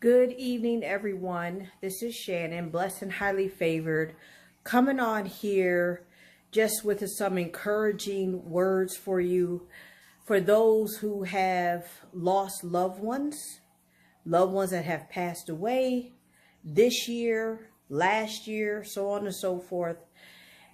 Good evening, everyone. This is Shannon, blessed and highly favored, coming on here just with some encouraging words for you, for those who have lost loved ones that have passed away this year, last year, so on and so forth.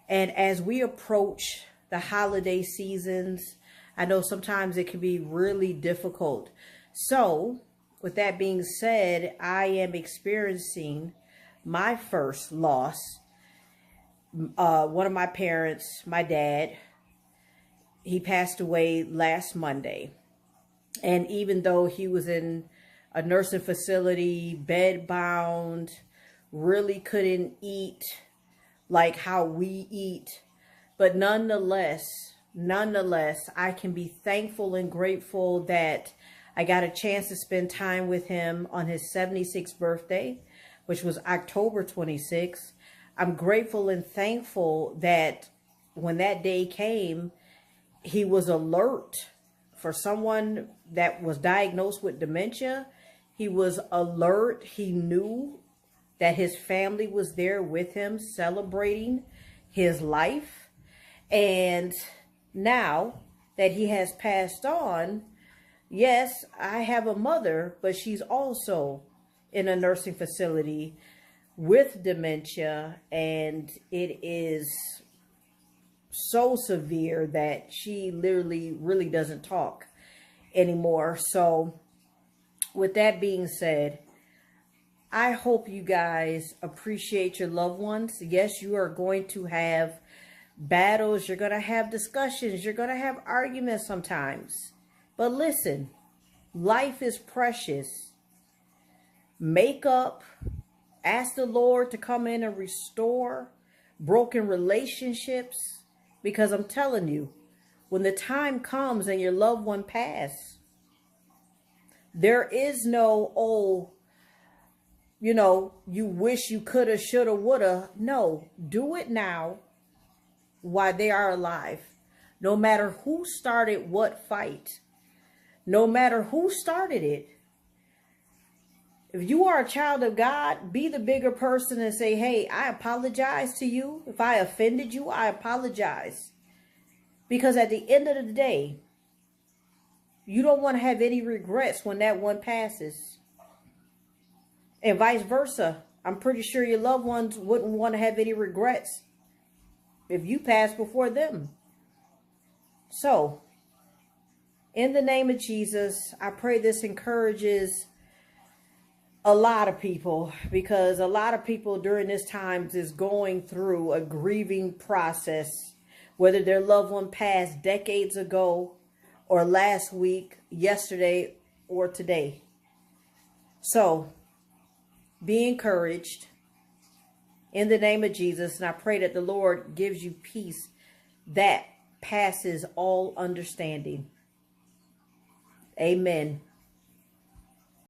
And as we approach the holiday seasons, I know sometimes it can be really difficult. So, with that being said, I am experiencing my first loss. One of my parents, my dad, he passed away last Monday. And even though he was in a nursing facility, bed bound, really couldn't eat like how we eat, but nonetheless, I can be thankful and grateful that I got a chance to spend time with him on his 76th birthday, which was October 26th. I'm grateful and thankful that when that day came, he was alert. For someone that was diagnosed with dementia, he was alert. He knew that his family was there with him celebrating his life. And now that he has passed on, yes, I have a mother, but she's also in a nursing facility with dementia, and it is so severe that she literally really doesn't talk anymore. So with that being said, I hope you guys appreciate your loved ones. Yes, you are going to have battles, you're going to have discussions, you're going to have arguments sometimes. But listen, life is precious. Make up, ask the Lord to come in and restore broken relationships, because I'm telling you, when the time comes and your loved one passes, there is no, you wish you coulda, shoulda, woulda. No, do it now while they are alive. No matter who started what fight. No matter who started it. If you are a child of God, be the bigger person and say, hey, I apologize to you. If I offended you, I apologize. Because at the end of the day, you don't want to have any regrets when that one passes. And vice versa. I'm pretty sure your loved ones wouldn't want to have any regrets if you pass before them. So, in the name of Jesus, I pray this encourages a lot of people, because a lot of people during this time is going through a grieving process, whether their loved one passed decades ago or last week, yesterday, or today. So, be encouraged in the name of Jesus, and I pray that the Lord gives you peace that passes all understanding. Amen.